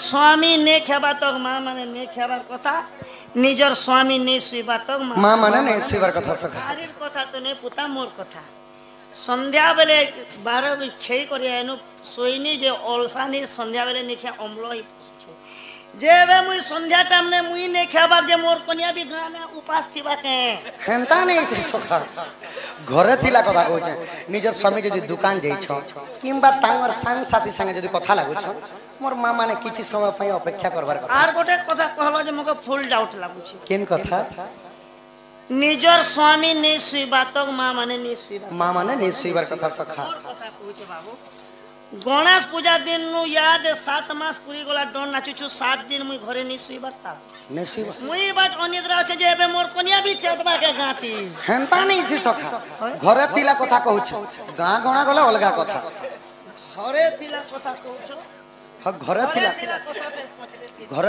स्वामी ने खेबा तक माँ माने ने खेबार कथा निजर स्वामी ने सुइबा तक माँ माने ने सुइबार कथा सखा नारीर कथा तो ने पुता मोर कथा संध्या बेले 12 खेई करी एनु सोइनी जे अलसानी संध्या बेले निखे अम्ल ही जेबे मुई संध्या टाइम ने मुई ने खेबार जे मोर कन्या भी गाना उपास थिबा के हेंता नहीं से सखा घरे थिला कथा कहू निजर स्वामी जदी दुकान जाई छ किंबा तांगर संग साथी संगे जदी कथा लागू छ मोर मां माने किछि समय पई अपेक्षा करबार कथा आर गोटे कथा कहलो जे मके फुल डाउट लागू छ केन कथा निजर स्वामी ने सुइबा तक मां माने ने सुइबा मां माने ने सुइबार कथा सखा कथा कहू छ बाबू गणेश पूजा दिन नु याद 7 मास पूरी गोला डन नाचुछु 7 दिन मुई घरे नि सुइबा ता ने सुइबा मुई बात अनिद्रा छ जे एबे मोर कन्या भी चेतबा के गाती हेंता नहीं से सखा घरे थिला कथा कहू छ गां गणा गला अलगा कथा घरे थिला कथा कहू छ ह घरे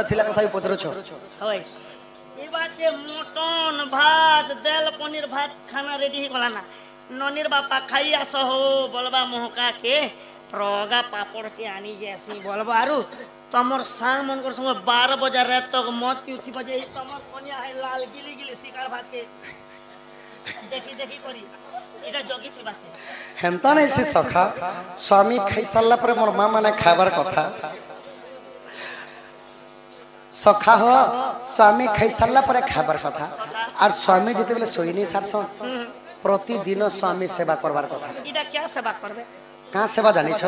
थिला कथा भी पत्र छ होय ई बात जे मोटन भात दाल पनीर भात खाना रेडी गला ना ननीर बापा खाई आस हो बोलबा मोहका के प्रगा पापड़ के आनी जैसी बोलबा आरु तमर सांग मन कर संग 12 बजे रात तक मत की उठी बजे तमर कन्या है लाल गिली गिली शिकार भात के देखी देखी करी एटा जगी थी बात हेंता नहीं से सखा स्वामी खाई साला पर मोर मां माने खाबार कथा सखा हो स्वामी खाई साला पर खाबार कथा और स्वामी जते बेले सोइनी सारसन प्रतिदिन स्वामी सेवा करबार कथा इटा क्या सेवा करबे का सेवा जानि छ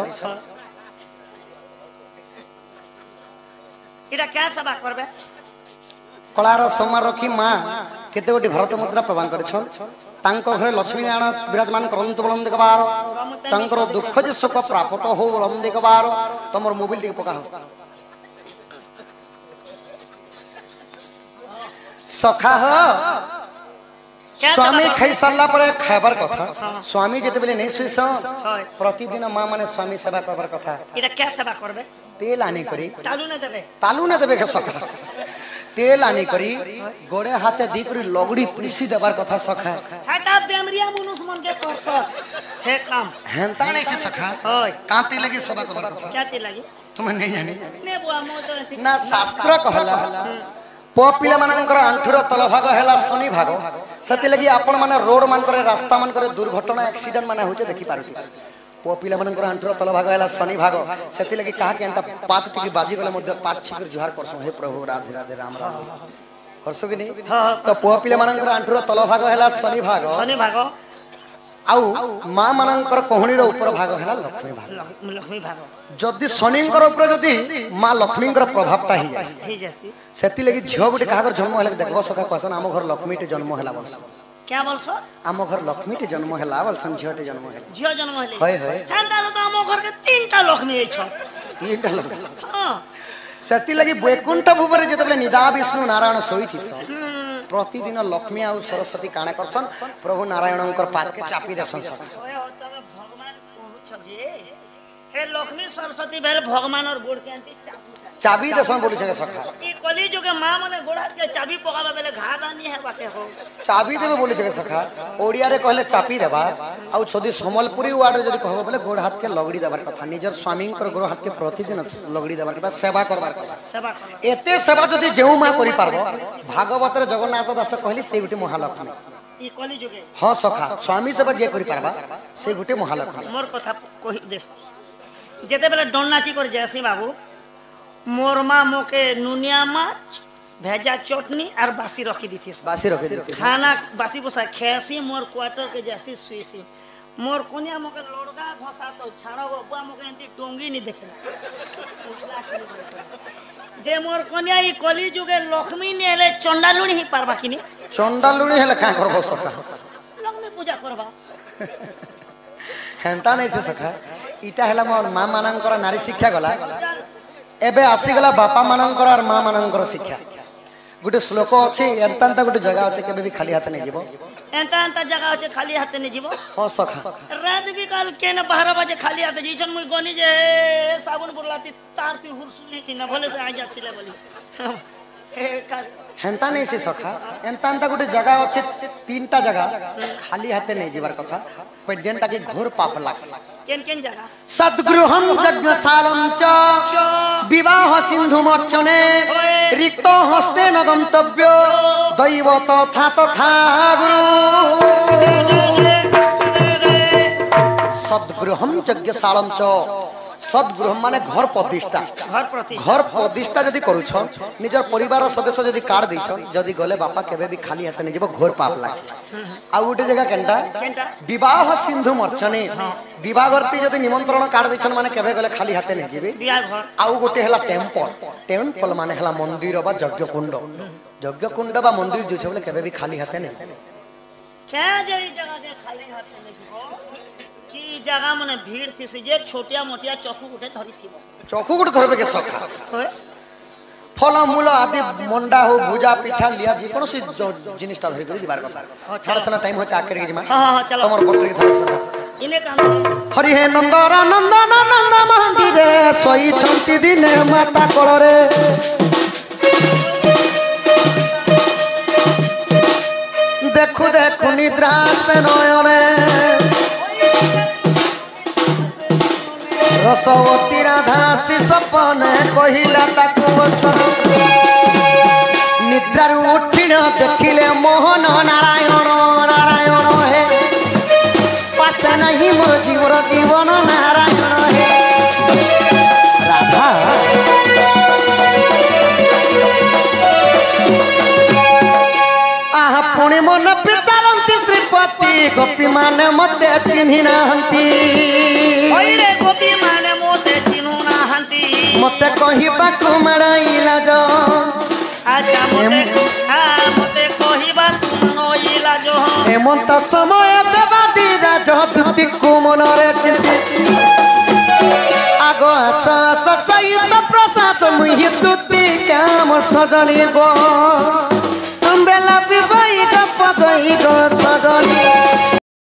इटा क्या सेवा करबे कलार समार रखी मां केते गोटी भारत मुद्रा प्रदान करे छ तांको घरे लक्ष्मी नारायण विराजमान करंतु बलम देखबार तांकर दुख जे सुख प्राप्त हो बलम देखबार तमर मोबाइल टिक पका हो सखा हो स्वामी खाई सारला पर खाइबार कथा स्वामी जते बेले नहीं सुइस प्रतिदिन मां माने स्वामी सेवा करबार कथा इटा क्या सेवा करबे तेल आनी करी तालू न देबे के सखा तेल आनी करी गोड़े हाथे दी करी लगड़ी पीसी देबार कथा सखा हटा बेमरिया मनुष मन के करस हे काम हेंता नहीं से सखा होय कांती लगी सेवा करबार कथा क्या ती लगी तुम्हें नहीं जानी ने बुआ मोज ना शास्त्र कहला पिला मानकर आंठुर तल भाग हैला शनि भाग सती लगी आपण माने रोड मान करे रास्ता मान करे दुर्घटना एक्सीडेंट माने होचे देखि पारुती पिला मानकर आंठुर तल भाग हैला शनि भाग सती लगी कहा के अंत पात टिकी बाजी गले मध्य पात छिकर जुहार करसो हे प्रभु राधे राधे राम राम करसो कि नहीं तो पिला मानकर आंठुर तल भाग हैला शनि भाग आउ मां मानकर कोहणी रो ऊपर भाग हैला लक्ष्मी भाग जदि शनिंकर ऊपर जदि मां लक्ष्मींकर प्रभावटा ही जासी सेति लगी झियो गुटे कागर जन्म हैला देखबो सका कहसन आम घर लक्ष्मीटे जन्म हैला बोलस क्या बोलसो आम घर लक्ष्मीटे जन्म हैला बोलसन झियोटे जन्म हैला झियो जन्म हैला होय होय हेंता तो आम घर के 3टा लक्ष्मी छ 3टा लक्ष्मी हां सेति लगी वैकुंठ भूपरे जेतबले निदा विष्णु नारायण सोई थी प्रतिदिन लक्ष्मी आ सरस्वती काणे करसन प्रभु नारायणंकर पाद के चापी देसन भगवान कहू छ जे हे लक्ष्मी सरस्वती भेल भगवान और गोड़ के अंती चाबी देसन बोली छे सखा ई कली जुगे मां माने गोड़ हाथ के चाबी पकाबे बेले घा दानी है बाके हो चाबी देबे बोली छे सखा ओडिया रे कहले चाबी देबा आ छदी समलपुरी वार्ड रे जदी कहबो बोले गोड़ हाथ के लगड़ी देबार कथा निजर स्वामींकर गोड़ हाथ के प्रतिदिन लगड़ी देबार कथा सेवा करबार कथा सेवा एते सेवा जदी जेउ मां करि पारबो भागवत रे जगन्नाथ दास कहली से गुटी महालक्ष्मी ई कली जुगे हां सखा स्वामी सेवा जे करि पारबा से गुटी महालक्ष्मी मोर कथा कहि देस जेते बेले डन्नाची कर जैसी बाबू मोर मां मोके नुनिया माछ भेजा चटनी और बासी रखी दी थी खाना बासी बसा खेसी मोर क्वार्टर के जैसी सुईसी मोर कोनिया मोके लोड़गा घोसा तो छाड़ो बुआ मोके एंती डोंगी नहीं देखे जे मोर कोनिया ई कली जुगे लक्ष्मी ने हेले चंडालुणी ही पारबा किनी चंडालुणी हेले का करबो सखा लक्ष्मी पूजा करबा हेंता नहीं से सखा इटा हेला मोर मां मानंकर नारी शिक्षा गला एबे आसी गला बापा मानंकर और मां मानंकर शिक्षा गुटे श्लोक अछि एंता एंता गुटे जगह अछि केबे भी खाली हाथ नहीं जीवो एंता एंता जगह अछि खाली हाथ नहीं जीवो हो सखा रात भी काल के न 12 बजे खाली हाथ जीछन मुई गनी जे साबुन बुरलाती तारती हुरसुली थी न भले से आ जाती ले बोली हेंता नहीं से सखा एंता एंता गुटे जगह अछि 3टा जगह खाली हाथ नहीं जीवार कथा जेनटा की घोर पाप लाग केन केन जगह सद्गृहम यज्ञशालम च विवाह सिंधु मर्चने रिक्त हस्ते न गंतव्य दैव तथा तथा गुरु सद्गृहम यज्ञशालम च सद्गृह माने घर प्रतिष्ठा जदि करूछ निजर परिवार सदस्य जदि कार्ड दैछ जदि गले बापा केबे भी खाली हाथ नहीं जेबो घोर पाप लाग आ उटे जगह केनटा विवाह सिंधु मर्चने विवाहवर्ती जदि निमंत्रण कार्ड दैछन माने केबे गले खाली हाथ नहीं जेबे आ गोटे हला टेम्पल माने हला मंदिर बा यज्ञ कुंड बा मंदिर जो छबले केबे भी खाली हाथ नहीं क्या जई जगह दे खाली हाथ नहीं जीवो की जगह मने भीड़ थी से जे छोटिया मोटिया चौकू गुटे धरी थी चौकू गुटे धरबे के सखा फल मूल आदि मंडा हो भुजा पिठा लिया जी कोनो सी जिनिसटा धरि करी जिबार कथा छाड़ा छाड़ा टाइम हो चा के जिमा हां चलो तमर बकरी धर सदा इने काम हरि हे नंदरा नंदन नंद मंदिरे सोई छंती दिने माता कोलरे देखु देखु निद्रा से नयने रसवती राधा सी सपने कहिला ताकू वचन निद्रारू उठिल देखिले मोहन नारायण नारायण हे पासे नहीं मोर जीवन नारायण हे राधा आहा पुणी मन विचारती त्रिपति गोपी माने मते चिन्हि नाहंती ओइरे गोपी माने मोते चिन्हु नाहंती मते कहिबा कुमड़ाइला जो अच्छा मोते कहिबा कुमड़ाइला जो हेमंत समय देवा दीरा जहदुति कुमनरे चिंती आगो आस सहित प्रसाद मुहि दुति काम सजनी गो